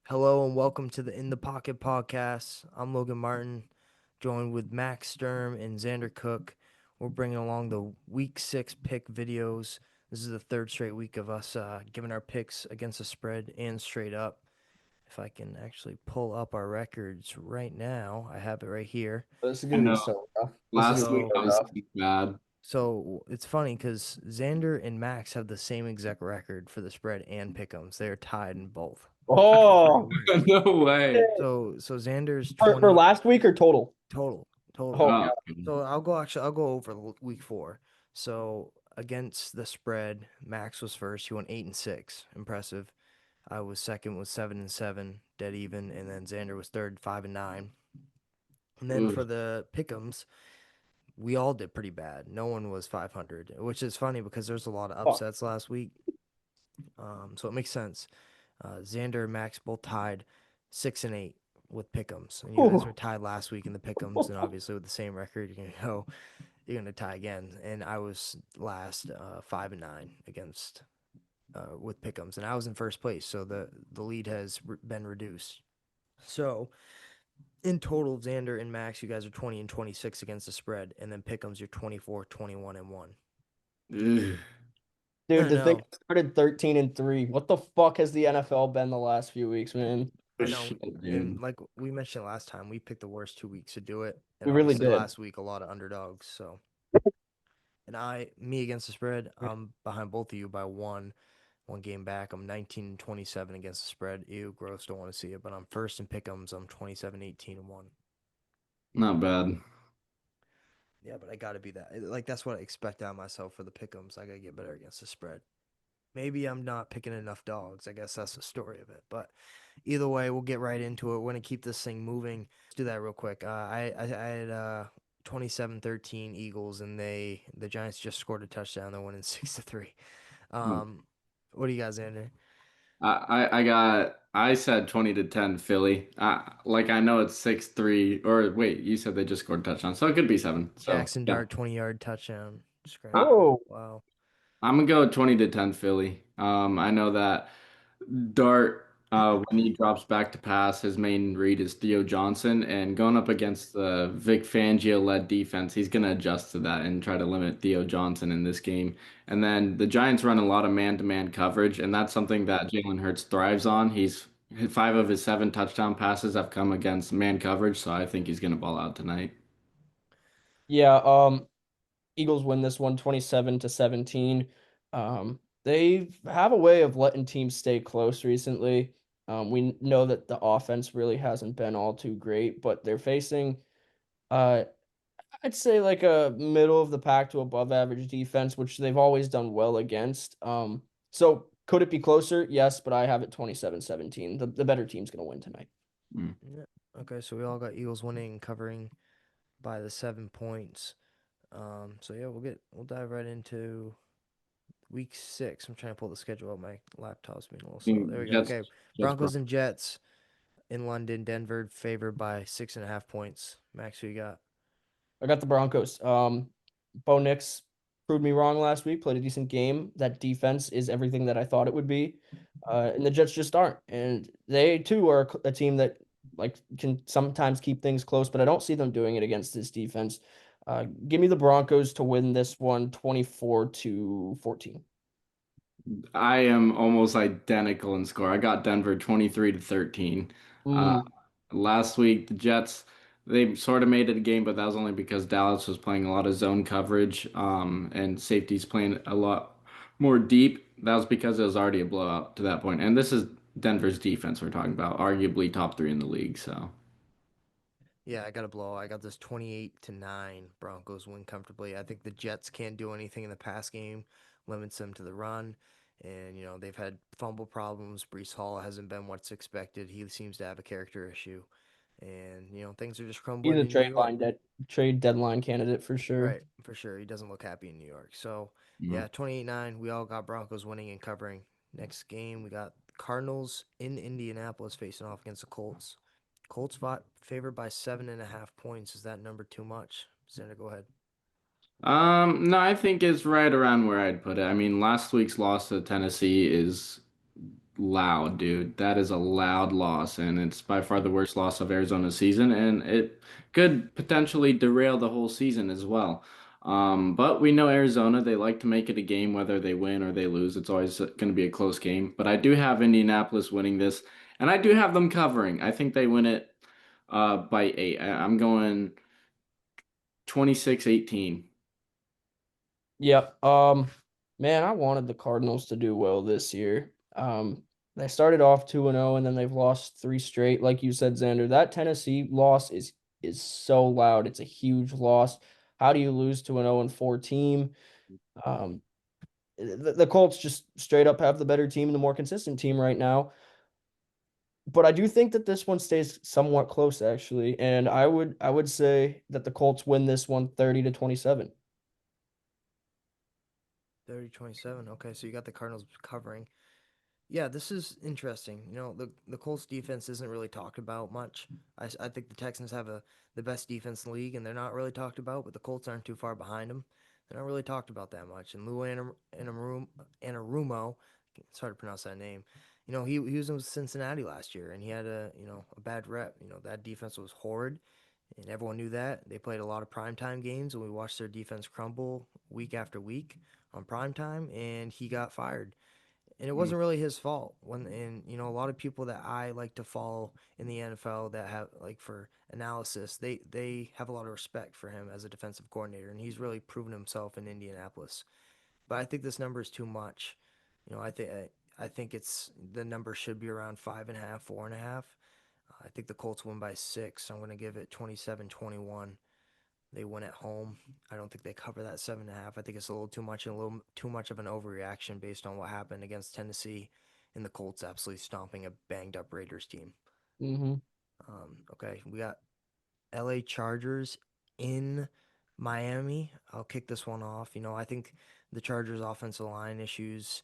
Hello and welcome to the In the Pocket podcast. I'm Logan Martin, joined with Max Sturm and Xander Cook. We're bringing along the Week 6 pick videos. This is the third straight week of us giving our picks against the spread and straight up. If I can actually pull up our records right now, I have it right here. This is I gonna be know. so rough. This is Last gonna be week So, so I was rough. bad. so it's funny because Xander and Max have the same exact record for the spread and pick'ems. They are tied in both. Three Oh, wins. No way. So Xander's for 20 last week or total? total. Total. Oh Oh, god. So I'll go over week 4. So against the spread, Max was first. He went 8-6. Impressive. I was second with 7-7, dead even, and then Xander was third, 5-9. And then oof. for the pick'ems, we all did pretty bad. No one was 500, which is funny because there's a lot of Fuck. upsets last week. So it makes sense. Xander and Max both tied 6-8 with pick'ems, and you guys were Ooh. tied last week in the pick'ems, and obviously with the same record, you're gonna tie again. And I was last, 5-9 against with pick'ems, and I was in first place, so the lead has been reduced. So in total, Xander and Max, you guys are 20-26 against the spread, and then pick'ems, you're 24-21-1. Ugh. I Dude, don't the thing know. started 13-3. What the fuck has the NFL been the last few weeks, man? I Oh, know, shit, and dude. like we mentioned last time, we picked the worst 2 weeks to do it, and We really obviously did. last week a lot of underdogs. So, and me against the spread, I'm behind both of you by one game back. I'm 19-27 against the spread. Ew, gross. Don't want to see it. But I'm first in pick'ems. I'm 27-18-1. Not bad. Yeah, but I got to be that. Like that's what I expect out of myself for the pick'ems. I got to get better against the spread. Maybe I'm not picking enough dogs. I guess that's the story of it. But either way, we'll get right into it. We're going to keep this thing moving. Let's do that real quick. I had 27-13 Eagles, and the Giants just scored a touchdown. They're winning 6-3. Oh. Um, what do you guys, Andrew? I said 20-10 Philly. I know it's 6-3, or wait, you said they just scored a touchdown, so it could be 7. So Jackson yeah. Dart 20-yard touchdown I, scramble. Whoa. Wow. I'm gonna go 20-10 Philly. I know that Dart, when he drops back to pass, his main read is Theo Johnson, and going up against the Vic Fangio-led defense, he's going to adjust to that and try to limit Theo Johnson in this game. And then the Giants run a lot of man-to-man coverage, and that's something that Jalen Hurts thrives on. He's 5 of his 7 touchdown passes have come against man coverage, so I think he's going to ball out tonight. Yeah, Eagles win this one 27-17. They have a way of letting teams stay close recently. We know that the offense really hasn't been all too great, but they're facing uh I'd say like a middle of the pack to above average defense, which they've always done well against. So could it be closer? Yes, but I have it 27-17. The better team's gonna win tonight. Mm. Yeah. Okay, so we all got Eagles winning and covering by the 7 points. So yeah, we'll dive right into week 6. I'm trying to pull the schedule up. My laptop's being a little slow. There we go. Jets, Okay, Jets, Broncos and Jets in London. Denver favored by 6.5 points. Max, who you got? I got the Broncos. Bo Nix proved me wrong last week, played a decent game. That defense is everything that I thought it would be. And the Jets just aren't. And they too are a team that like can sometimes keep things close, but I don't see them doing it against this defense. Give me the Broncos to win this one 24-14. I am almost identical in score. I got Denver 23-13. Uh, Ooh, last week, the Jets, they sort of made it a game, but that was only because Dallas was playing a lot of zone coverage, and safety's playing a lot more deep. That was because it was already a blowout to that point. And this is Denver's defense we're talking about, arguably top 3 in the league. So, Yeah, I got a blow. I got this 28-9. Broncos win comfortably. I think the Jets can't do anything in the pass game, limits them to the run. And, they've had fumble problems. Brees Hall hasn't been what's expected. He seems to have a character issue. And, things are just he's crumbling a in New York. trade deadline candidate for sure. Right, for sure. He doesn't look happy in New York. So, you yeah, 28-9. We all got Broncos winning and covering. Next game, we got Cardinals in Indianapolis facing off against the Colts. Colts favored by 7.5 points. Is that number too much? Xander, go ahead. no, I think it's right around where I'd put it. I mean, last week's loss to Tennessee is loud, dude. That is a loud loss, and it's by far the worst loss of Arizona's season, and it could potentially derail the whole season as well. But we know Arizona, they like to make it a game whether they win or they lose. It's always going to be a close game. But I do have Indianapolis winning this, and I do have them covering. I think they win it by 8. I'm going 26-18. Yep. Man, I wanted the Cardinals to do well this year. They started off 2-0 and then they've lost three straight. Like you said, Xander, that Tennessee loss is so loud. It's a huge loss. How do you lose to an 0-4 team? Um, the Colts just straight up have the better team and the more consistent team right now. But I do think that this one stays somewhat close, actually. And I would say that the Colts win this one 30-27. 30-27. Okay, so you got the Cardinals covering. Yeah, this is interesting. The Colts defense isn't really talked about much. I think the Texans have the best defense in the league, and they're not really talked about, but the Colts aren't too far behind them. They're not really talked about that much. And Anarumo, it's hard to pronounce that name. He was in Cincinnati last year, and he had a bad rep. That defense was horrid, and everyone knew that. They played a lot of primetime games, and we watched their defense crumble week after week on primetime, and he got fired, and it wasn't really his fault. A lot of people that I like to follow in the NFL that have like for analysis, they have a lot of respect for him as a defensive coordinator, and he's really proven himself in Indianapolis. But I think this number is too much. I think it's the number should be around 5.5, 4.5. I think the Colts win by 6. I'm going to give it 27-21. They win at home. I don't think they cover that 7.5. I think it's a little too much and a little too much of an overreaction based on what happened against Tennessee and the Colts absolutely stomping a banged up Raiders team. Mm-hmm. Okay, we got LA Chargers in Miami. I'll kick this one off. I think the Chargers offensive line issues,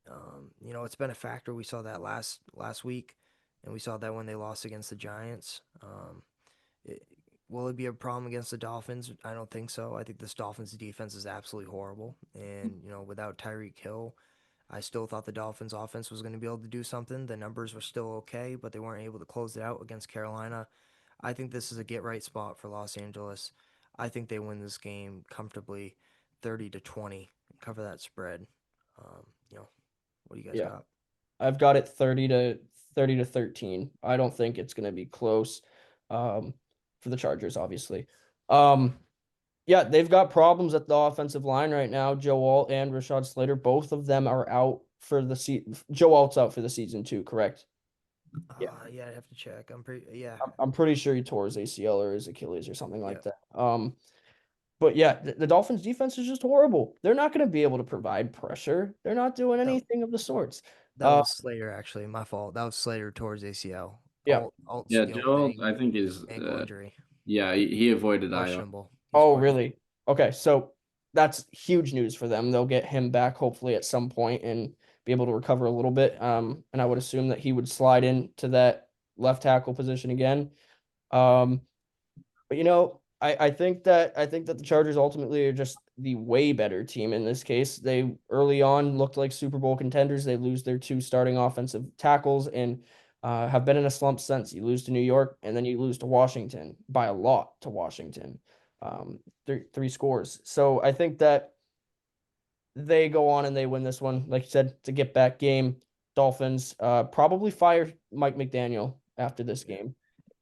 it's been a factor. We saw that last week, and we saw that when they lost against the Giants. It, will it be a problem against the Dolphins? I don't think so. I think this Dolphins defense is absolutely horrible. And, without Tyreek Hill, I still thought the Dolphins offense was going to be able to do something. The numbers were still okay, but they weren't able to close it out against Carolina. I think this is a get right spot for Los Angeles. I think they win this game comfortably 30-20 and cover that spread. Um, you know, what do you guys Yeah. got? I've got it 30 to 13. I don't think it's going to be close for the Chargers, obviously. Um, yeah, they've got problems at the offensive line right now. Joe Alt and Rashad Slater, both of them are out for the season. Joe Alt's out for the season too, correct? Yeah. Yeah, I have to check. Yeah, I'm pretty sure he tore his ACL or his Achilles or something like yeah. that. But yeah, the Dolphins defense is just horrible. They're not going to be able to provide pressure. They're not doing That anything of the sorts. that Uh, was Slater actually. My fault. That was Slater towards ACL. yeah. Alt's Yeah, with Joel, I think is ankle injury, yeah, he avoided IR. questionable. He's Oh, questionable. really? Okay, so that's huge news for them. They'll get him back hopefully at some point and be able to recover a little bit. And I would assume that he would slide into that left tackle position again. Um, but I think that the Chargers ultimately are just the way better team in this case. They early on looked like Super Bowl contenders. They lose their two starting offensive tackles and have been in a slump since. You lose to New York and then you lose to Washington by a lot to Washington. Three scores. So I think that they go on and they win this one. Like you said, it's a get back game. Dolphins probably fire Mike McDaniel after this game.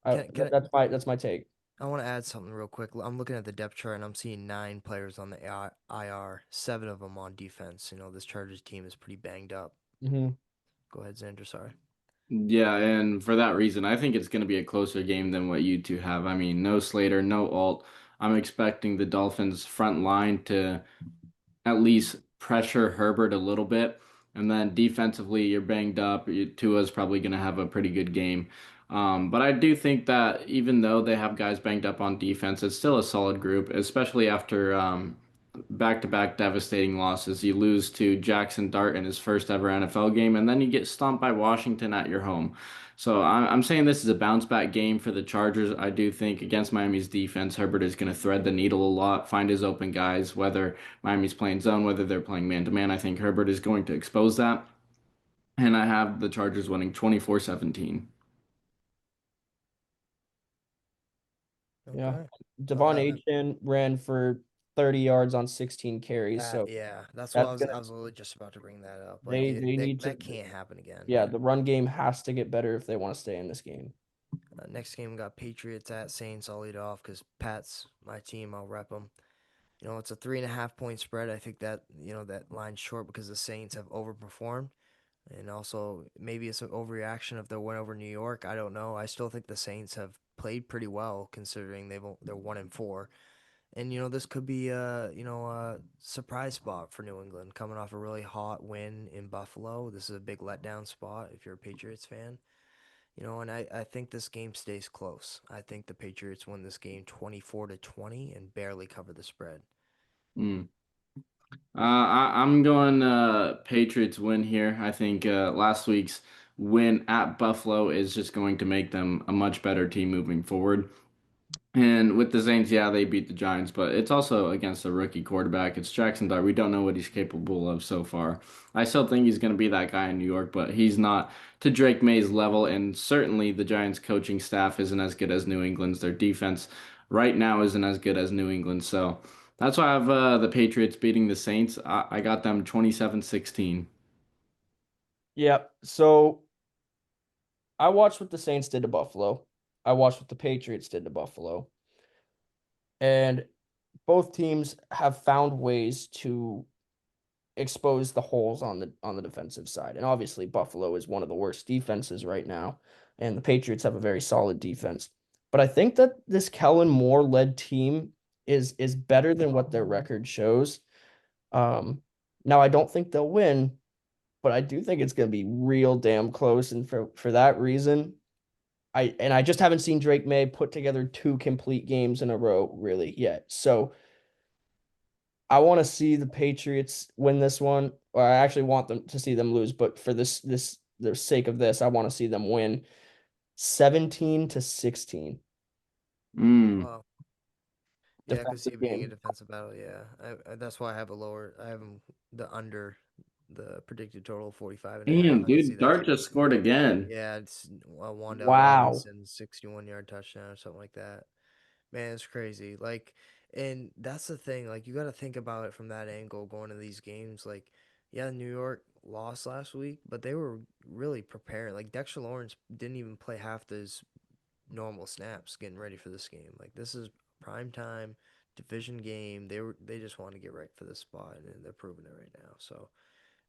Can That's my take. I want to add something real quick. I'm looking at the depth chart and I'm seeing 9 players on the IR, 7 of them on defense. This Chargers team is pretty banged up. Mm-hmm. Go ahead, Xander. Sorry. Yeah, and for that reason, I think it's going to be a closer game than what you two have. I mean, no Slater, no Alt. I'm expecting the Dolphins front line to at least pressure Herbert a little bit. And then defensively, you're banged up. Tua's probably going to have a pretty good game. But I do think that even though they have guys banged up on defense, it's still a solid group, especially after back-to-back devastating losses. You lose to Jackson Dart in his first ever NFL game, and then you get stomped by Washington at your home. So I'm saying this is a bounce back game for the Chargers. I do think against Miami's defense, Herbert is going to thread the needle a lot, find his open guys, whether Miami's playing zone, whether they're playing man to man. I think Herbert is going to expose that. and I have the Chargers winning 24-17. Yeah. Okay. I'll Devon have it. Achane ran for 30 yards on 16 carries, That so yeah, that's what that's I gonna was literally just about to bring that up. Like they need to that can't happen again. yeah, the run game has to get better if they want to stay in this game. Next game we got Patriots at Saints. I'll lead off because Pat's my team. I'll rep them. It's a 3.5 point spread. I think that that line's short because the Saints have overperformed, and also maybe it's an overreaction of their win over New York. I don't know. I still think the Saints have played pretty well considering they're 1-4. And this could be a surprise spot for New England coming off a really hot win in Buffalo. This is a big letdown spot if you're a Patriots fan. And I think this game stays close. I think the Patriots win this game 24-20 and barely cover the spread. Mm. I'm going Patriots win here. I think last week's win at Buffalo is just going to make them a much better team moving forward. And with the Saints, yeah, they beat the Giants, but it's also against a rookie quarterback. It's Jackson Dart. We don't know what he's capable of so far. I still think he's going to be that guy in New York, but he's not to Drake May's level. And certainly the Giants coaching staff isn't as good as New England's. Their defense right now isn't as good as New England. So that's why I have the Patriots beating the Saints. I got them 27-16. Yeah, so I watched what the Saints did to Buffalo. I watched what the Patriots did to Buffalo. And both teams have found ways to expose the holes on the defensive side. And obviously Buffalo is one of the worst defenses right now, and the Patriots have a very solid defense. But I think that this Kellen Moore led team is better than what their record shows. Um, Now I don't think they'll win, but I do think it's going to be real damn close. And for that reason, I just haven't seen Drake May put together two complete games in a row really yet. So I want to see the Patriots win this one, or I actually want them to see them lose, but for this the sake of this, I want to see them win 17-16. Mm. Wow. Yeah, I could see Defensive it being a game. defensive battle. Yeah, that's why I have a lower. I have them the under the predicted total 45.5. Damn, I could see dude, that Dart too. just scored again. Yeah, it's Wandell Wow. Robinson 61-yard touchdown or something like that. Man, it's crazy. Like, and that's the thing. Like, you got to think about it from that angle going to these games. Like, yeah, New York lost last week, but they were really prepared. Like, Dexter Lawrence didn't even play half those normal snaps getting ready for this game. Like, this is prime time division game. They just want to get right for this spot, and they're proving it right now. So,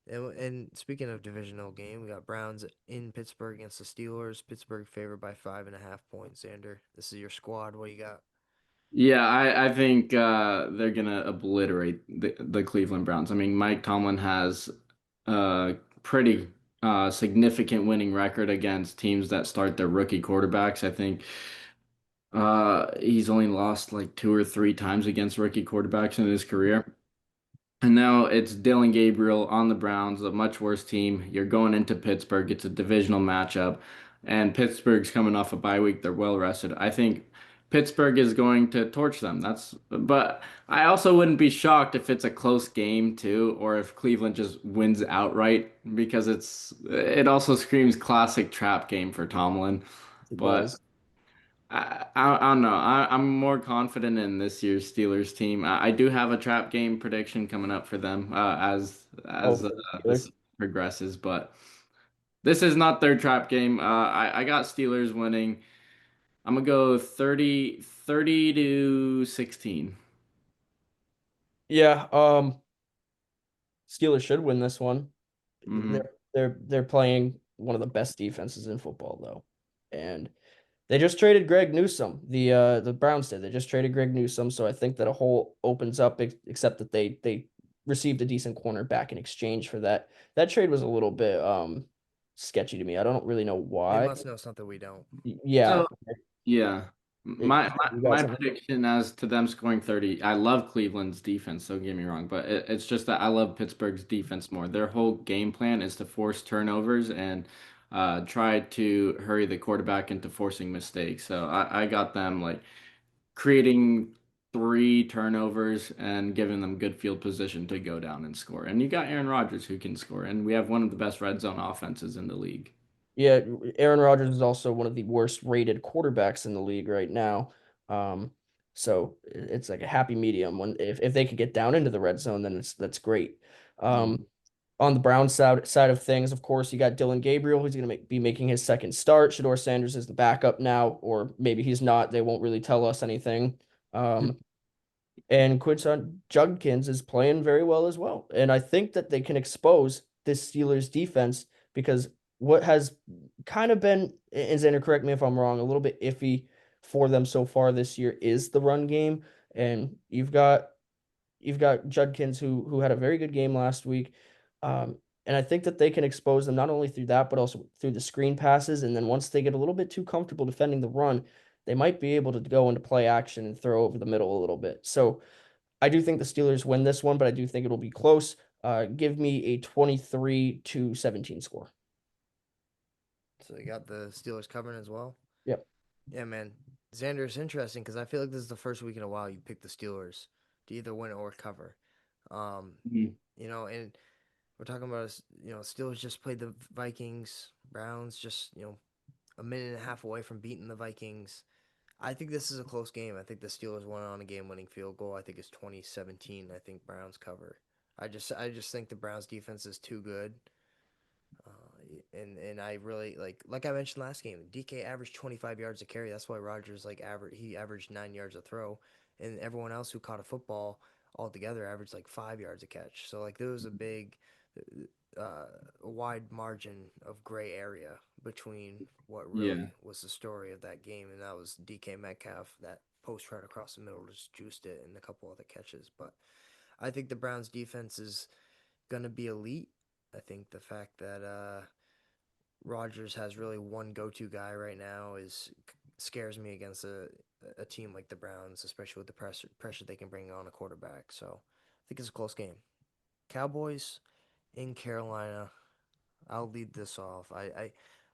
and speaking of divisional game, we got Browns in Pittsburgh against the Steelers. Pittsburgh favored by 5.5 points. Xander, this is your squad. What do you got? Yeah, I think they're gonna obliterate the Cleveland Browns. I mean, Mike Tomlin has a pretty significant winning record against teams that start their rookie quarterbacks. I think he's only lost like two or three times against rookie quarterbacks in his career. And now it's Dylan Gabriel on the Browns, a much worse team. You're going into Pittsburgh. It's a divisional matchup, and Pittsburgh's coming off a bye week. They're well rested. I think Pittsburgh is going to torch them. But I also wouldn't be shocked if it's a close game too, or if Cleveland just wins outright because it also screams classic trap game for Tomlin. It But does. I don't know. I'm more confident in this year's Steelers team. I do have a trap game prediction coming up for them Oh, as for the this Steelers. progresses, but this is not their trap game. I got Steelers winning. I'm gonna go 30-16. Yeah, Steelers should win this one. Hmm. They're playing one of the best defenses in football though. And they just traded Greg Newsome. The Browns did. They just traded Greg Newsome, so I think that a hole opens up. Except that they received a decent cornerback in exchange for that. That trade was a little bit sketchy to me. I don't really know They why. must know something we don't. Yeah, So yeah. you got My something. prediction as to them scoring 30, I love Cleveland's defense, don't get me wrong, but it's just that I love Pittsburgh's defense more. Their whole game plan is to force turnovers and try to hurry the quarterback into forcing mistakes. So I got them like creating 3 turnovers and giving them good field position to go down and score. And you got Aaron Rodgers who can score, and we have one of the best red zone offenses in the league. Yeah, Aaron Rodgers is also one of the worst rated quarterbacks in the league right now. Um, so it's like a happy medium. When if they could get down into the red zone, then that's great. Um, on the Browns side of things, of course, you got Dylan Gabriel, who's going to be making his second start. Shador Sanders is the backup now, or maybe he's not. They won't really tell us anything. Um, and Quinton Judkins is playing very well as well. And I think that they can expose this Steelers defense because what has kind of been, and Xander, correct me if I'm wrong, a little bit iffy for them so far this year is the run game. And you've got Judkins who had a very good game last week. And I think that they can expose them not only through that, but also through the screen passes. And then once they get a little bit too comfortable defending the run, they might be able to go into play action and throw over the middle a little bit. So I do think the Steelers win this one, but I do think it'll be close. Give me a 23-17 score. So you got the Steelers covering as well. Yep. Yeah, man. Xander, it's interesting because I feel like this is the first week in a while you pick the Steelers to either win or cover. Mhm. And we're talking about Steelers just played the Vikings, Browns just a minute and a half away from beating the Vikings. I think this is a close game. I think the Steelers won on a game-winning field goal. I think it's 2017. I think Browns cover. I just think the Browns defense is too good. And I really like I mentioned last game, DK averaged 25 yards a carry. That's why Rodgers he averaged 9 yards a throw, and everyone else who caught a football altogether averaged like 5 yards a catch. So like there was a big, uh, wide margin of gray area between what Yeah. really was the story of that game, and that was DK Metcalf, that post right across the middle just juiced it, and a couple other catches. But I think the Browns defense is gonna be elite. I think the fact that Rodgers has really one go-to guy right now is scares me against a team like the Browns, especially with the pressure they can bring on a quarterback. So I think it's a close game. Cowboys in Carolina. I'll lead this off.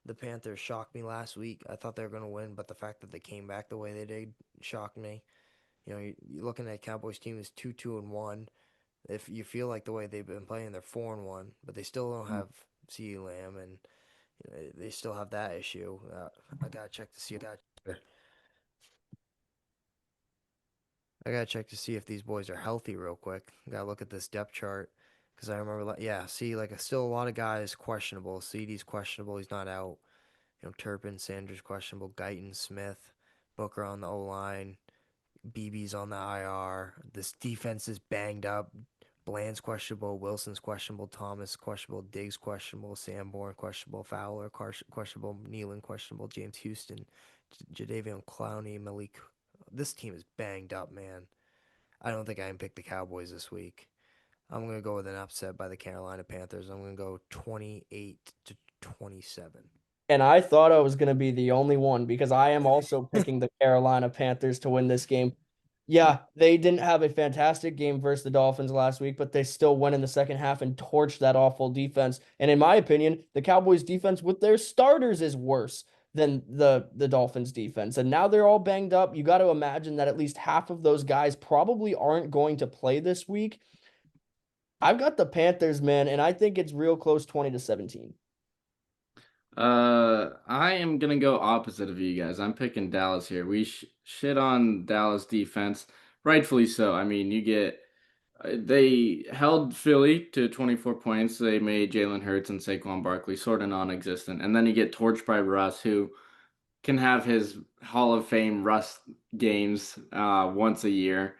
The Panthers shocked me last week. I thought they were going to win, but the fact that they came back the way they did shocked me. You're looking at Cowboys team is 2-2-1. If you feel like the way they've been playing, they're 4-1, but they still don't have CeeDee Lamb, and they still have that issue. I gotta check to see. I gotta check to see if these boys are healthy real quick. Gotta look at this depth chart because I remember, yeah, see, still a lot of guys questionable. CD's questionable, he's not out. Turpin, Sanders questionable, Guyton, Smith, Booker on the O line, BB's on the IR. This defense is banged up. Bland's questionable, Wilson's questionable, Thomas questionable, Diggs questionable, Sanborn questionable, Fowler questionable, Nealon questionable, James Houston, Jadeveon Clowney, Malik. This team is banged up, man. I don't think I can pick the Cowboys this week. I'm gonna go with an upset by the Carolina Panthers. I'm gonna go 28-27. And I thought I was going to be the only one because I am also picking the Carolina Panthers to win this game. Yeah, they didn't have a fantastic game versus the Dolphins last week, but they still went in the second half and torched that awful defense. And in my opinion, the Cowboys defense with their starters is worse than the Dolphins defense. And now they're all banged up. You got to imagine that at least half of those guys probably aren't going to play this week. I've got the Panthers, man, and I think it's real close 20-17. I am gonna go opposite of you guys. I'm picking Dallas here. We shit on Dallas defense, rightfully so. I mean, they held Philly to 24 points. They made Jalen Hurts and Saquon Barkley sort of non-existent, and then you get torched by Russ, who can have his Hall of Fame Russ games once a year.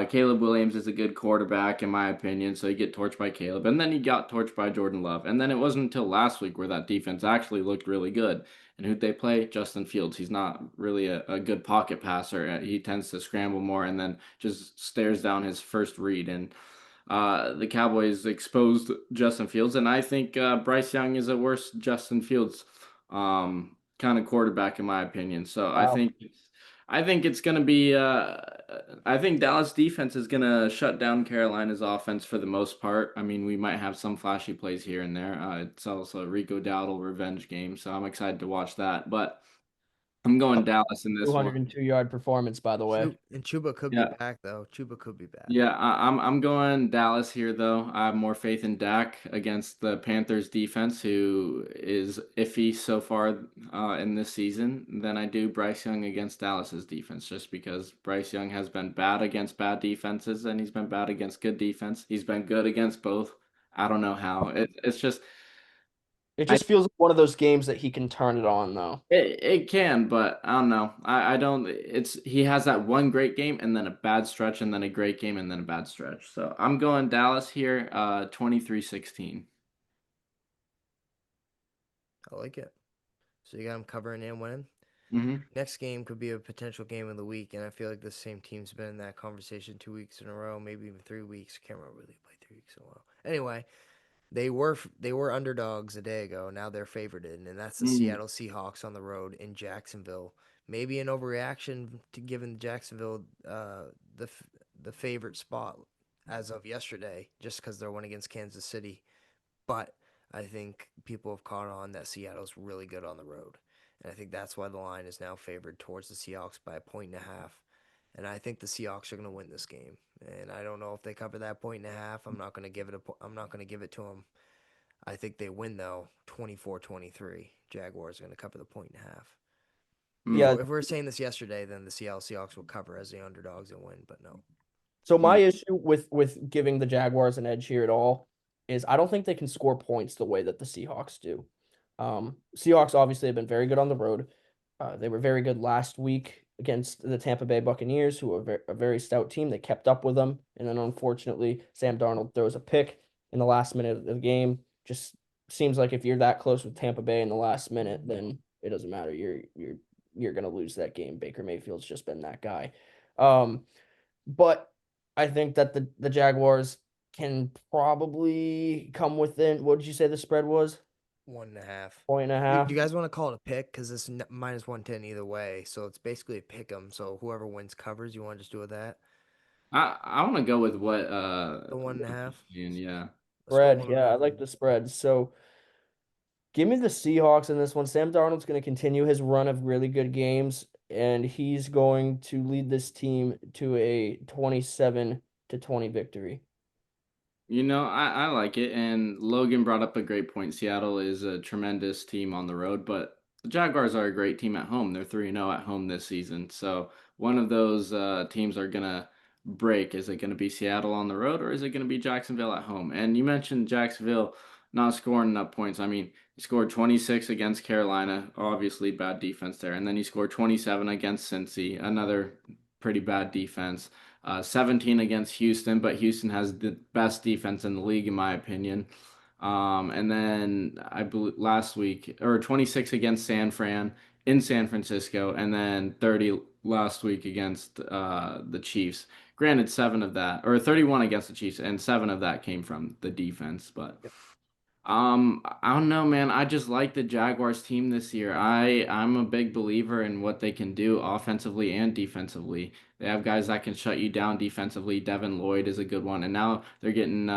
Caleb Williams is a good quarterback, in my opinion, so you get torched by Caleb. And then he got torched by Jordan Love. And then it wasn't until last week where that defense actually looked really good. And who'd they play? Justin Fields. He's not really a good pocket passer. He tends to scramble more and then just stares down his first read. And the Cowboys exposed Justin Fields. And I think Bryce Young is a worse Justin Fields kind of quarterback in my opinion. So Wow. I think it's going to be I think Dallas defense is going to shut down Carolina's offense for the most part. I mean, we might have some flashy plays here and there. It's also a Rico Dowdle revenge game, so I'm excited to watch that. But I'm going Coming Dallas in this one. 202-yard performance, by the way. And Chuba could be Yeah. back though. Chuba could be back. Yeah, I'm going Dallas here though. I have more faith in Dak against the Panthers defense, who is iffy so far in this season, than I do Bryce Young against Dallas's defense, just because Bryce Young has been bad against bad defenses and he's been bad against good defense. He's been good against both. I don't know how. It's just It I just feels like one of those games that he can turn it on, though. it can, but I don't know. I don't. It's he has that one great game and then a bad stretch and then a great game and then a bad stretch. So I'm going Dallas here, 23-16. I like it. So you got them covering and winning. Mm-hmm. Next game could be a potential game of the week, and I feel like the same team's been in that conversation 2 weeks in a row, maybe even 3 weeks. Can't remember whether they played 3 weeks in a row. Anyway, they were underdogs a day ago. Now they're favored, and that's the Mm. Seattle Seahawks on the road in Jacksonville. Maybe an overreaction to giving Jacksonville the the favorite spot as of yesterday, just because they're one against Kansas City. But I think people have caught on that Seattle's really good on the road. And I think that's why the line is now favored towards the Seahawks by a point and a half. And I think the Seahawks are going to win this game. And I don't know if they cover that point and a half. I'm not going to give it I'm not going to give it to them. I think they win though, 24-23. Jaguars are going to cover the point and a half. If Mm. Yeah. if we were saying this yesterday, then the Seattle Seahawks will cover as the underdogs and win, but no. So my Yeah. issue with giving the Jaguars an edge here at all is I don't think they can score points the way that the Seahawks do. Seahawks obviously have been very good on the road. They were very good last week against the Tampa Bay Buccaneers, who are a very stout team. They kept up with them, and then unfortunately, Sam Darnold throws a pick in the last minute of the game. Just seems like if you're that close with Tampa Bay in the last minute, then it doesn't matter. You're gonna lose that game. Baker Mayfield's just been that guy. But I think that the Jaguars can probably come within. What did you say the spread was? 1.5. Point and a Do half. you guys want to call it a pick? Because it's minus 110 either way. So it's basically a pick 'em. So whoever wins covers. You want to just do with that? I want to go with The one and a what you're half? saying, yeah. Let's go Spread. one and a Yeah, I half. like the spread. So give me the Seahawks in this one. Sam Darnold's going to continue his run of really good games, and he's going to lead this team to a 27-20 victory. I like it. And Logan brought up a great point. Seattle is a tremendous team on the road, but the Jaguars are a great team at home. They're 3-0 at home this season. So one of those teams are going to break. Is it going to be Seattle on the road or is it going to be Jacksonville at home? And you mentioned Jacksonville not scoring enough points. I mean, he scored 26 against Carolina, obviously bad defense there. And then he scored 27 against Cincy, another pretty bad defense. 17 against Houston, but Houston has the best defense in the league, in my opinion. And then I believe last week, or 26 against San Fran in San Francisco, and then 30 last week against the Chiefs. Granted, seven of that, or 31 against the Chiefs, and seven of that came from the defense, but. Yep. I don't know, man. I just like the Jaguars team this year. I'm a big believer in what they can do offensively and defensively. They have guys that can shut you down defensively. Devin Lloyd is a good one, and now they're getting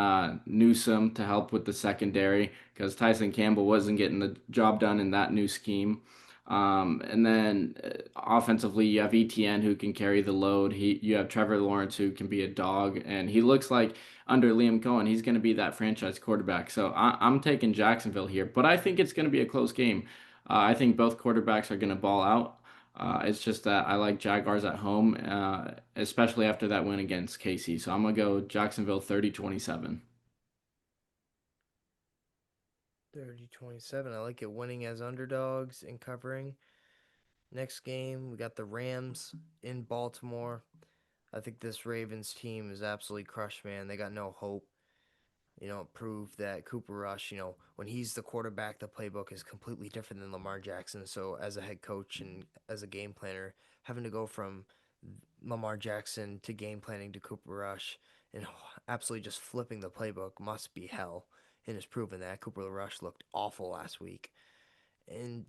Newsome to help with the secondary because Tyson Campbell wasn't getting the job done in that new scheme. And then offensively, you have ETN who can carry the load. You have Trevor Lawrence who can be a dog, and he looks like under Liam Cohen, he's going to be that franchise quarterback. So I'm taking Jacksonville here, but I think it's going to be a close game. I think both quarterbacks are going to ball out. It's just that I like Jaguars at home, especially after that win against KC. So I'm going to go Jacksonville 30-27. 30-27. I like it winning as underdogs and covering. Next game, we got the Rams in Baltimore. I think this Ravens team is absolutely crushed, man. They got no hope. It proved that Cooper Rush, when he's the quarterback, the playbook is completely different than Lamar Jackson. So, as a head coach and as a game planner, having to go from Lamar Jackson to game planning to Cooper Rush and absolutely just flipping the playbook must be hell. And it's proven that Cooper Rush looked awful last week. And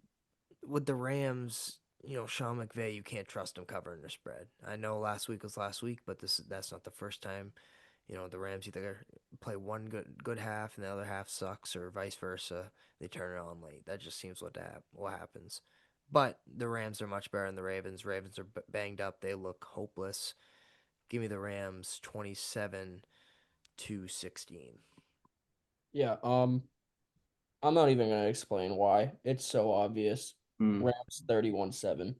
with the Rams, Sean McVay, you can't trust him covering the spread. I know last week was last week, but that's not the first time. The Rams either play one good half and the other half sucks, or vice versa. They turn it on late. That just seems what happens. But the Rams are much better than the Ravens. Ravens are banged up. They look hopeless. Give me the Rams 27-16. Yeah, I'm not even gonna explain why. It's so obvious. Hmm. Rams 31-7.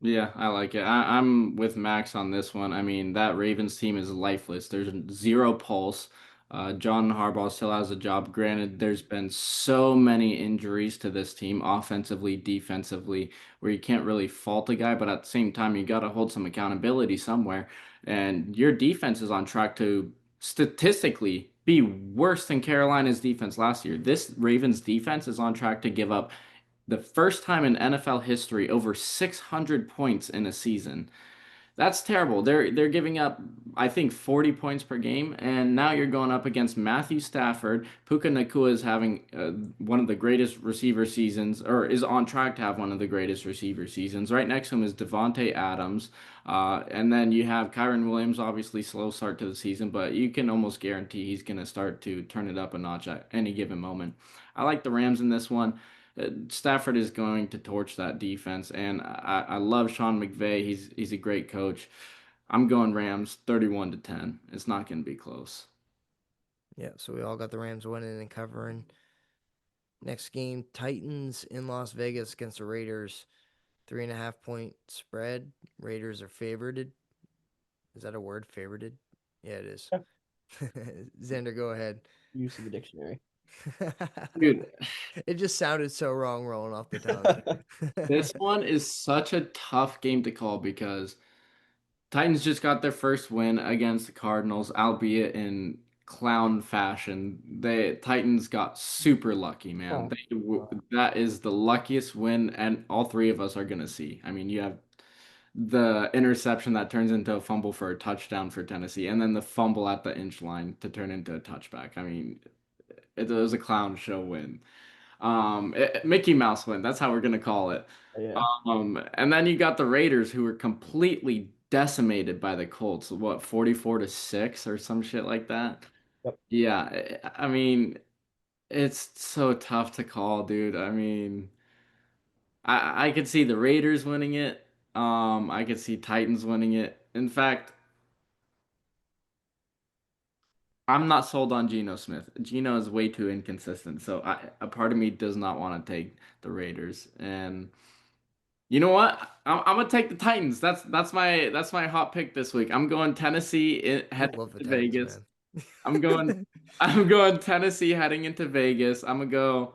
Yeah, I like it. I'm with Max on this one. I mean, that Ravens team is lifeless. There's zero pulse. John Harbaugh still has a job. Granted, there's been so many injuries to this team, offensively, defensively, where you can't really fault a guy, but at the same time, you got to hold some accountability somewhere. And your defense is on track to statistically be worse than Carolina's defense last year. This Ravens defense is on track to give up the first time in NFL history over 600 points in a season. That's terrible. They're giving up, I think, 40 points per game, and now you're going up against Matthew Stafford. Puka Nakua is having one of the greatest receiver seasons, or is on track to have one of the greatest receiver seasons. Right next to him is Devontae Adams, and then you have Kyron Williams. Obviously, slow start to the season, but you can almost guarantee he's going to start to turn it up a notch at any given moment. I like the Rams in this one. Stafford is going to torch that defense, and I love Sean McVay. He's a great coach. I'm going Rams 31-10. It's not going to be close. Yeah, so we all got the Rams winning and covering. Next game, Titans in Las Vegas against the Raiders. 3.5 point spread. Raiders are favorited. Is that a word? Favorited? Yeah, it is. Yeah. Xander, go ahead. Use of the dictionary. Dude, It just sounded so wrong rolling off the tongue. this one is such a tough game to call because Titans just got their first win against the Cardinals, albeit in clown fashion. The Titans got super lucky, man. Oh, That is the luckiest win, and all three of us are gonna see. I mean, you have the interception that turns into a fumble for a touchdown for Tennessee, and then the fumble at the inch line to turn into a touchback. I mean, it was a clown show win. Mickey Mouse win. That's how we're gonna call it. yeah. And then you got the Raiders who were completely decimated by the Colts. What, 44-6 or some shit like that? Yep. Yeah, I mean, it's so tough to call, dude. I mean, I could see the Raiders winning it. I could see Titans winning it. In fact, I'm not sold on Geno Smith. Geno is way too inconsistent, so a part of me does not want to take the Raiders. And you know what? I'm gonna take the Titans. That's my hot pick this week. I'm going Tennessee I heading love the to Titans, Vegas. man. I'm going I'm going Tennessee heading into Vegas. I'm gonna go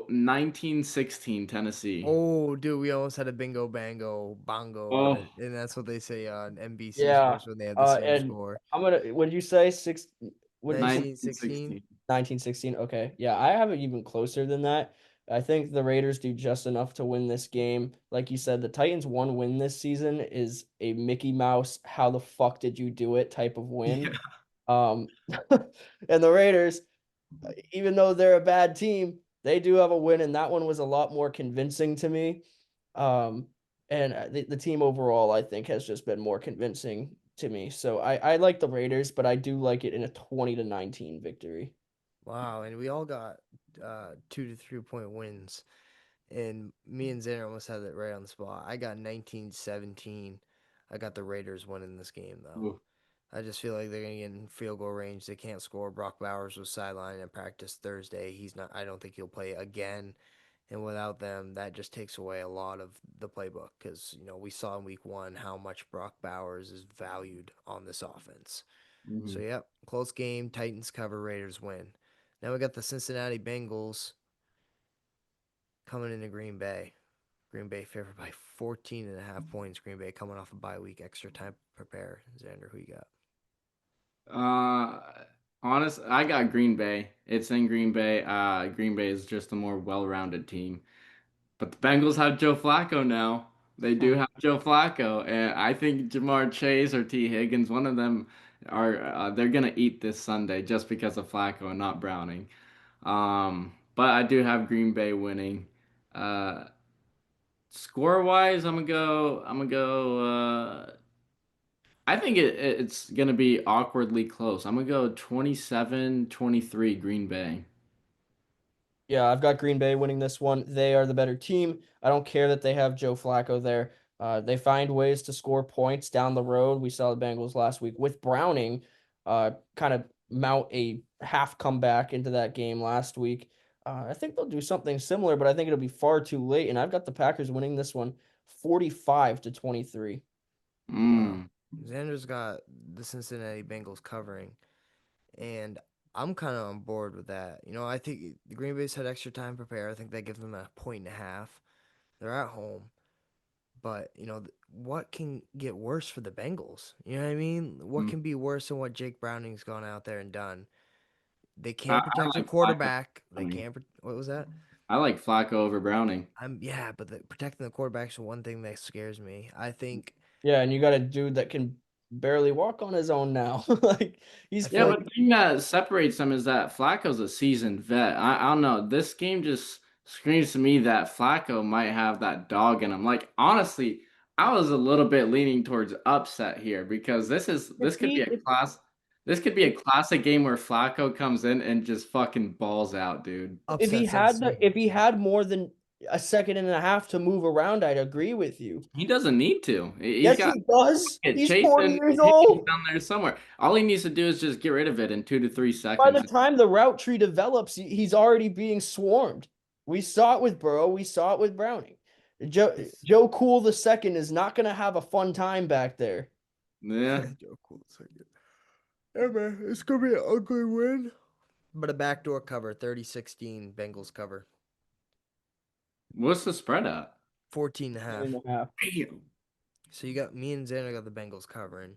1916 Tennessee. Oh, dude, we almost had a bingo bango bongo, Oh, and that's what they say on NBC Yeah. Sports when they have the same And score. I'm gonna. What did you say? What did you say? 1916. 1916. 1916. Okay. Yeah, I have it even closer than that. I think the Raiders do just enough to win this game. Like you said, the Titans' one win this season is a Mickey Mouse, how the fuck did you do it type of win. Yeah. Um, and the Raiders, even though they're a bad team, they do have a win, and that one was a lot more convincing to me. Um, and the team overall, I think, has just been more convincing to me. So I like the Raiders, but I do like it in a 20-19 victory. Wow, and we all got 2 to 3 point wins. And me and Xander almost had it right on the spot. I got 19-17. I got the Raiders winning this game though. Ooh. I just feel like they're gonna get in field goal range. They can't score. Brock Bowers was sidelined in practice Thursday. He's not. I don't think he'll play again. And without them, that just takes away a lot of the playbook because we saw in Week 1 how much Brock Bowers is valued on this offense. So Mhm. yep, close game. Titans cover. Raiders win. Now we got the Cincinnati Bengals coming into Green Bay. Green Bay favored by 14.5 points. Green Bay coming off a bye week, extra time to prepare. Xander, who you got? Uh, I got Green Bay. It's in Green Bay. Green Bay is just a more well-rounded team. But the Bengals have Joe Flacco now. They do have Joe Flacco, and I think Jamar Chase or T. Higgins, one of them they're gonna eat this Sunday just because of Flacco and not Browning. But I do have Green Bay winning. Uh, Score wise, I'm gonna go. I think it's gonna be awkwardly close. I'm gonna go 27-23 Green Bay. Yeah, I've got Green Bay winning this one. They are the better team. I don't care that they have Joe Flacco there. They find ways to score points down the road. We saw the Bengals last week with Browning kind of mount a half comeback into that game last week. I think they'll do something similar, but I think it'll be far too late. And I've got the Packers winning this one 45-23. Wow. Mm. Xander's got the Cincinnati Bengals covering, and I'm kind of on board with that. I think the Green Bay's had extra time to prepare. I think that gives them a point and a half. They're at home, but what can get worse for the Bengals? You know what I mean? What Mm. can be worse than what Jake Browning's gone out there and done? They I, can't I protect their like Flacco quarterback. They Browning. can't. What was that? I like Flacco over Browning. Yeah, but protecting the quarterback's the one thing that scares me. I think. Yeah, and you got a dude that can barely walk on his own now. Like he's I Yeah, feel played. but like the thing that separates them is that Flacco's a seasoned vet. I don't know. This game just screams to me that Flacco might have that dog in him. Like honestly, I was a little bit leaning towards upset here because If this could be he a if classic game where Flacco comes in and just fucking balls out, dude. upset Cincy. if he had more than a second and a half to move around, I'd agree with you. He doesn't need to. He's Yes, got he does. it He's 40 chasing years Higgins old. down there somewhere. All he needs to do is just get rid of it in 2 to 3 By the seconds. time the route tree develops, he's already being swarmed. We saw it with Burrow. We saw it with Browning. It's Joe Cool the second is not going to have a fun time back there. Yeah. Joe Cool. Yeah, man, it's gonna be an ugly win. But a backdoor cover, 30-16 Bengals cover. What's the spread at? 14 and a 10 and half. a half. Damn. So you got me and Xander got the Bengals covering.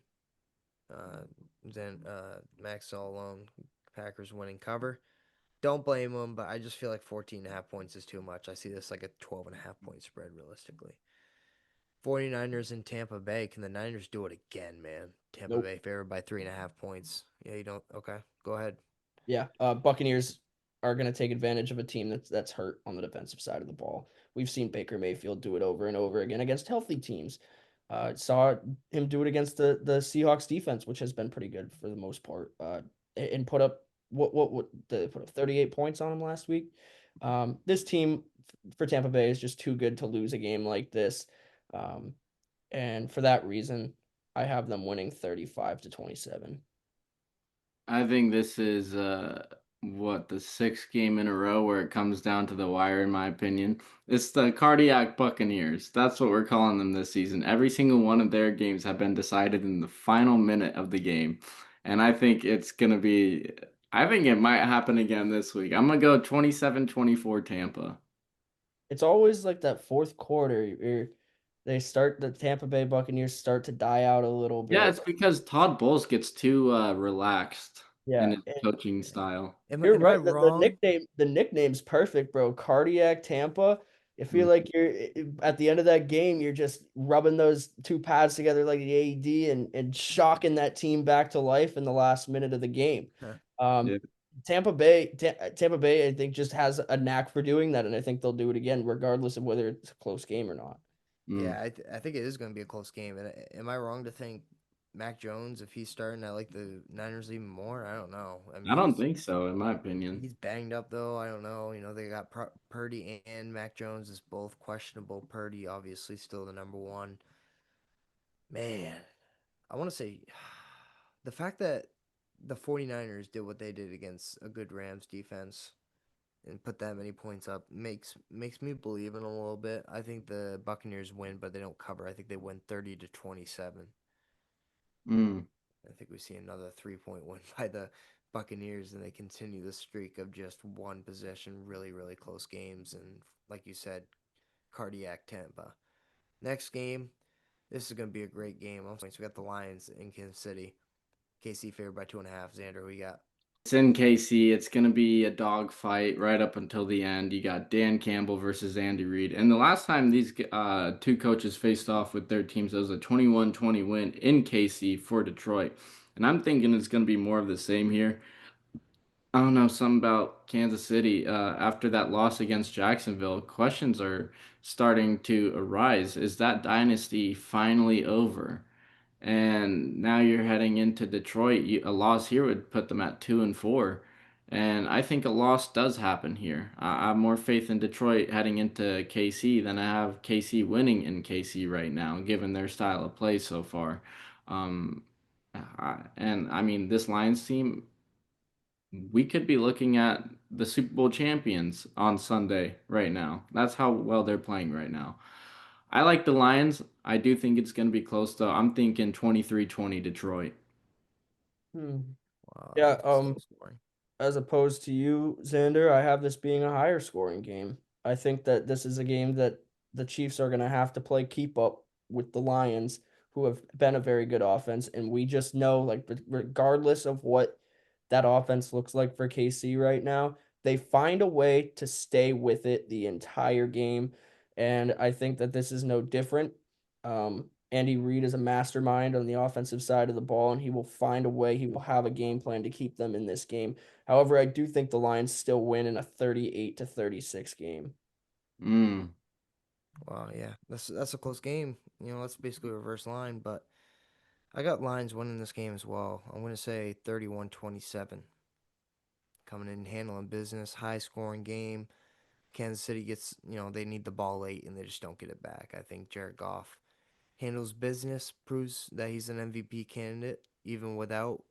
Uh, Max all alone. Packers winning cover. Don't blame them, but I just feel like 14 and a half points is too much. I see this like a 12 and a half point spread realistically. 49ers in Tampa Bay. Can the Niners do it again, man? Tampa Nope. Bay favored by 3.5 points. Yeah, you don't. Okay, go ahead. Yeah, Buccaneers are going to take advantage of a team that's hurt on the defensive side of the ball. We've seen Baker Mayfield do it over and over again against healthy teams. Saw him do it against the Seahawks defense, which has been pretty good for the most part. And put up what did they put up 38 points on him last week. This team for Tampa Bay is just too good to lose a game like this. Um, and for that reason, I have them winning 35-27. I think this is what the sixth game in a row where it comes down to the wire, in my opinion. It's the cardiac Buccaneers. That's what we're calling them this season. Every single one of their games have been decided in the final minute of the game. And I think it might happen again this week. I'm gonna go 27-24 Tampa. It's always like that fourth quarter where the Tampa Bay Buccaneers start to die out a little Yeah, bit. it's because Todd Bowles gets too relaxed in Yeah, his and coaching style. you're Am I right. wrong? The nickname's perfect, bro. Cardiac Tampa. I feel Mm. like you're at the end of that game, you're just rubbing those two pads together like the AED and shocking that team back to life in the last minute of the game. Huh. Um, Tampa Bay, I think just has a knack for doing that, and I think they'll do it again, regardless of whether it's a close game or not. Mm. Yeah, I think it is going to be a close game. And am I wrong to think Mac Jones, if he's starting, I like the Niners even more? I don't know. I mean, I don't think so, in my opinion. he's banged up though. I don't know. They got Purdy and Mac Jones is both questionable. Purdy obviously still the number one. Man, I want to say the fact that the 49ers did what they did against a good Rams defense and put that many points up makes me believe in a little bit. I think the Buccaneers win, but they don't cover. I think they win 30-27. Mm. I think we see another 3-point win by the Buccaneers, and they continue the streak of just one possession, really, really close games, and like you said, cardiac Tampa. Next game, this is going to be a great game. So we got the Lions in Kansas City. KC favored by 2.5. Xander, who you got? It's in KC. It's going to be a dog fight right up until the end. You got Dan Campbell versus Andy Reid. And the last time these two coaches faced off with their teams, it was a 21-20 win in KC for Detroit. And I'm thinking it's going to be more of the same here. I don't know, something about Kansas City. After that loss against Jacksonville, questions are starting to arise. Is that dynasty finally over? And now you're heading into Detroit. A loss here would put them at 2-4. And I think a loss does happen here. I have more faith in Detroit heading into KC than I have KC winning in KC right now, given their style of play so far. Um, and I mean, this Lions team, we could be looking at the Super Bowl champions on Sunday right now. That's how well they're playing right now. I like the Lions. I do think it's going to be close, though. I'm thinking 23-20 Detroit. Hmm. Wow, I Yeah, think it's low scoring. as opposed to you, Xander, I have this being a higher scoring game. I think that this is a game that the Chiefs are going to have to play keep up with the Lions, who have been a very good offense. And we just know, like, regardless of what that offense looks like for KC right now, they find a way to stay with it the entire game. And I think that this is no different. Andy Reid is a mastermind on the offensive side of the ball, and he will find a way. He will have a game plan to keep them in this game. However, I do think the Lions still win in a 38-36 game. Mm. Wow, yeah, that's a close game. You know, that's basically a reverse line, but I got Lions winning this game as well. I'm going to say 31-27. Coming in, handling business, high scoring game. Kansas City gets, they need the ball late and they just don't get it back. I think Jared Goff handles business, proves that he's an MVP candidate even without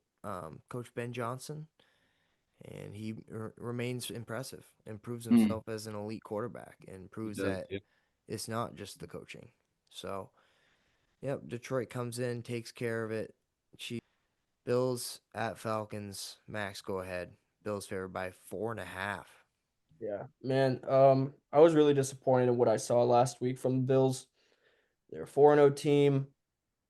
Coach Ben Johnson, and he remains impressive and proves Mm. himself as an elite quarterback and He proves does, that yeah. it's not just the coaching. So, yep, Detroit comes in, takes care of it. Chiefs, Bills at Falcons. Max, go ahead. Bills favored by 4.5. Yeah, man. I was really disappointed in what I saw last week from the Bills. They're a 4-0 team.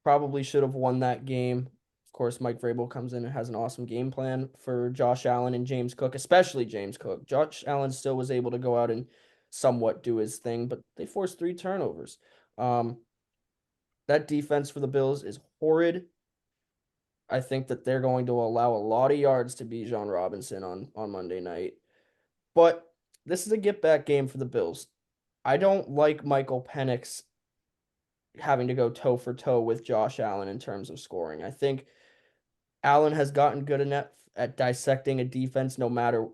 Probably should have won that game. Of course, Mike Vrabel comes in and has an awesome game plan for Josh Allen and James Cook, especially James Cook. Josh Allen still was able to go out and somewhat do his thing, but they forced 3 turnovers. Um, that defense for the Bills is horrid. I think that they're going to allow a lot of yards to Bijan Robinson on Monday night. But this is a get back game for the Bills. I don't like Michael Penix having to go toe for toe with Josh Allen in terms of scoring. I think Allen has gotten good enough at dissecting a defense no matter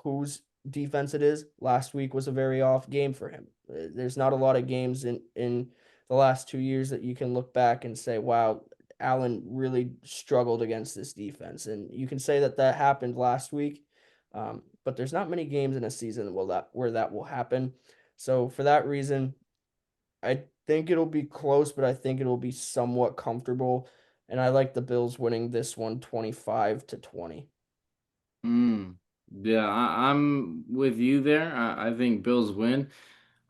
whose defense it is. Last week was a very off game for him. There's not a lot of games in the last 2 years that you can look back and say, wow, Allen really struggled against this defense. And you can say that that happened last week, but there's not many games in a season where that will happen. So for that reason, I think it'll be close, but I think it'll be somewhat comfortable. And I like the Bills winning this one 25-20. Mm. Yeah, I'm with you there. I think Bills win.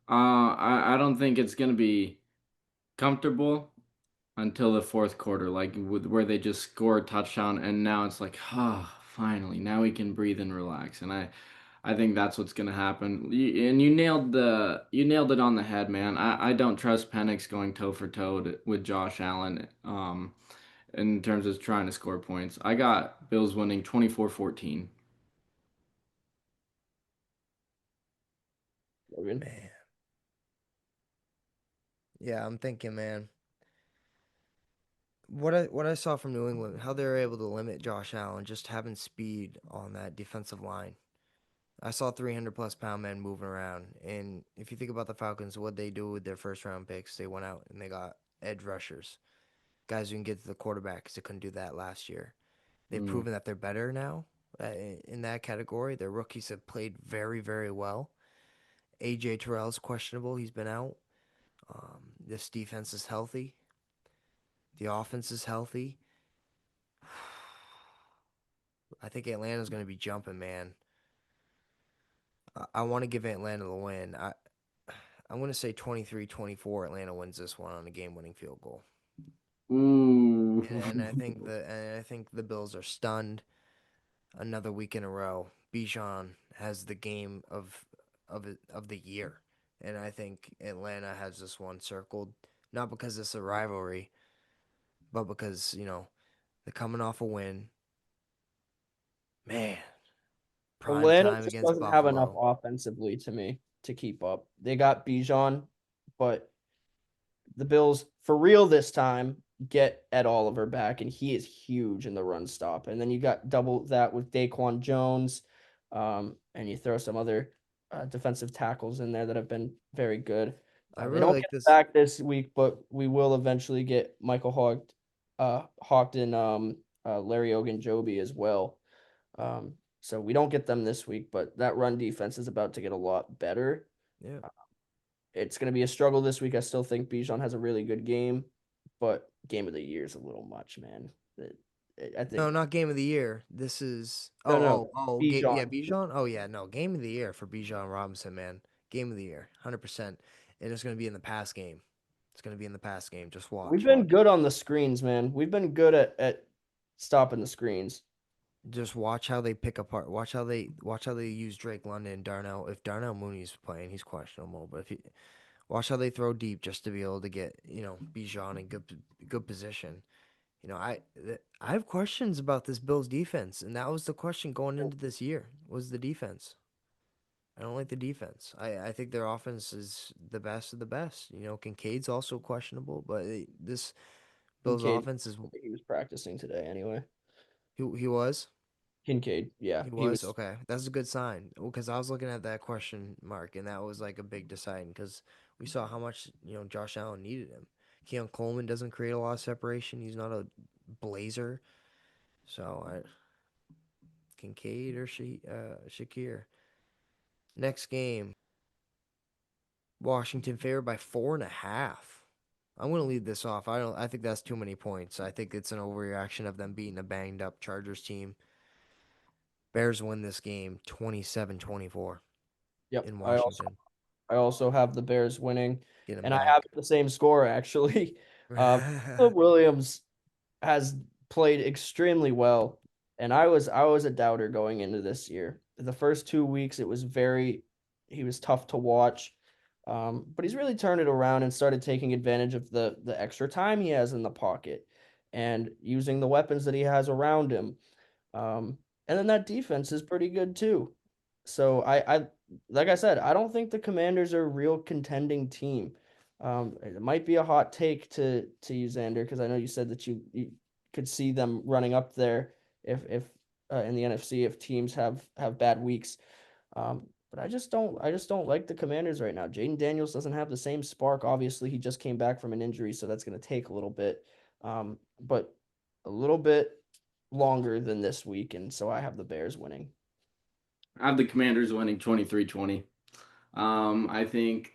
I don't think it's gonna be comfortable until the fourth quarter, like where they just score a touchdown, and now it's like, ah, finally, now we can breathe and relax. And I think that's what's gonna happen. And you nailed it on the head, man. I don't trust Penix going toe for toe with Josh Allen, in terms of trying to score points. I got Bills winning 24-14. Logan. Man. Yeah, I'm thinking, man. What I saw from New England, how they were able to limit Josh Allen, just having speed on that defensive line. I saw 300 plus pound men moving around, and if you think about the Falcons, what they do with their first round picks, they went out and they got edge rushers, guys who can get to the quarterback, because they couldn't do that last year. They've Mm. proven that they're better now in that category. Their rookies have played very, very well. AJ Terrell's questionable; he's been out. This defense is healthy. The offense is healthy. I think Atlanta's going to be jumping, man. I want to give Atlanta the win. I'm going to say 23-24. Atlanta wins this one on a game-winning field goal. Ooh. And I think the Bills are stunned another week in a row. Bijan has the game of the year, and I think Atlanta has this one circled, not because it's a rivalry, but because they're coming off a win. Man, prime Atlanta time just against doesn't have enough Buffalo. offensively to me to keep up. They got Bijan, but the Bills, for real this time, get Ed Oliver back, and he is huge in the run stop. And then you got double that with Daquan Jones. and you throw some other defensive tackles in there that have been very good. I They really don't like get him this. back this week, but we will eventually get Michael Hawked and Larry Ogunjobi as well. So we don't get them this week, but that run defense is about to get a lot better. Yeah. It's going to be a struggle this week. I still think Bijan has a really good game, but game of the year is a little much, man. I No, think not game of the year. This is no, yeah, Bijan. Bijan. Oh yeah, no, game of the year for Bijan Robinson, man. Game of the year, 100%. And it's gonna be in the pass game. It's gonna be in the pass game. Just We've watch. been good on the screens, man. We've been good at stopping the screens. Just watch how they pick apart. Watch how they use Drake London and Darnell. If Darnell Mooney's playing, he's questionable. But if he watch how they throw deep just to be able to get Bijan in good position. I have questions about this Bills defense, and that was the question going into this year was the defense. I don't like the defense. I think their offense is the best of the best. Kincaid's also questionable, but this Bills Kincaid, offense is he was practicing today anyway. he was. Kincaid, yeah, He he was was. okay. That's a good sign because I was looking at that question mark, and that was like a big deciding because we saw how much Josh Allen needed him. Keon Coleman doesn't create a lot of separation. He's not a blazer, so Kincaid or Shakir. Next game, Washington favored by 4.5. I'm gonna leave this off. I don't. I think that's too many points. I think it's an overreaction of them beating a banged up Chargers team. Bears win this game 27-24 Yep. in Washington. I also have the Bears winning, Get them and I have back. the same score actually. Caleb Williams has played extremely well, and I was a doubter going into this year. The first 2 weeks, he was tough to watch, but he's really turned it around and started taking advantage of the extra time he has in the pocket, and using the weapons that he has around him. Um, and then that defense is pretty good too. So I like I said, I don't think the Commanders are a real contending team. It might be a hot take to you, Xander, because I know you said that you could see them running up there if in the NFC if teams have bad weeks. But I just don't like the Commanders right now. Jaden Daniels doesn't have the same spark. Obviously, he just came back from an injury, so that's going to take a little bit. But a little bit longer than this week, and so I have the Bears winning. I have the Commanders winning 23-20. I think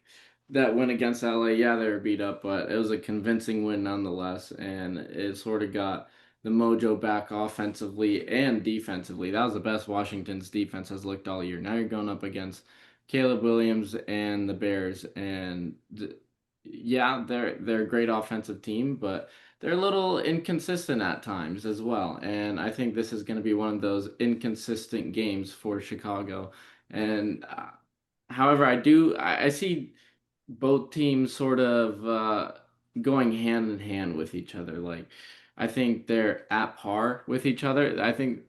that win against LA, yeah, they were beat up, but it was a convincing win nonetheless, and it sort of got the mojo back offensively and defensively. That was the best Washington's defense has looked all year. Now you're going up against Caleb Williams and the Bears, and yeah, they're a great offensive team, but they're a little inconsistent at times as well. And I think this is going to be one of those inconsistent games for Chicago. And however, I see both teams sort of going hand in hand with each other. Like, I think they're at par with each other. I think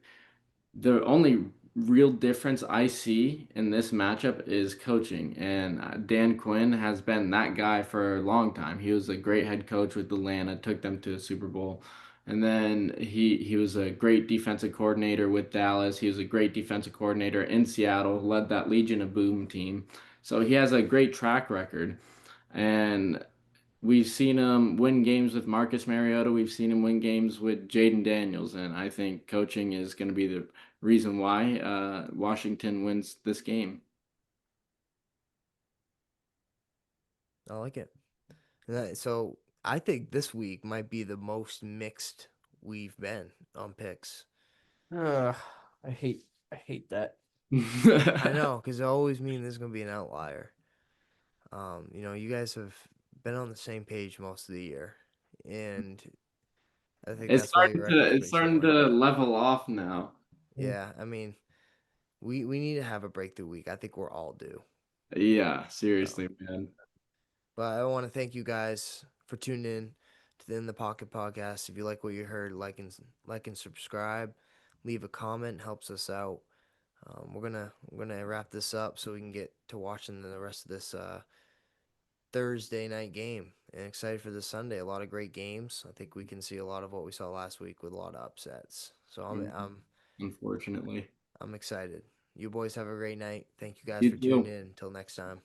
the only real difference I see in this matchup is coaching, and Dan Quinn has been that guy for a long time. He was a great head coach with Atlanta, took them to a Super Bowl. And then he was a great defensive coordinator with Dallas. He was a great defensive coordinator in Seattle, led that Legion of Boom team. So he has a great track record. And we've seen him win games with Marcus Mariota. We've seen him win games with Jaden Daniels, and I think coaching is going to be the reason why Washington wins this game. I like it. So I think this week might be the most mixed we've been on picks. Ugh, I hate that. I know because I always mean this is gonna be an outlier. You guys have been on the same page most of the year, and I think It's that's why your starting to record's it's pretty starting similar. to level off now. Yeah, I mean, we need to have a breakthrough week. I think we're all due. Yeah, So, seriously, man. but I want to thank you guys for tuning in to the In the Pocket podcast. If you like what you heard, like and subscribe. Leave a comment, helps us out. We're gonna wrap this up so we can get to watching the rest of this Thursday night game. And excited for this Sunday. A lot of great games. I think we can see a lot of what we saw last week with a lot of upsets. So I'm Unfortunately. I'm excited. You boys have a great night. Thank you guys You for tuning too. in. Until next time.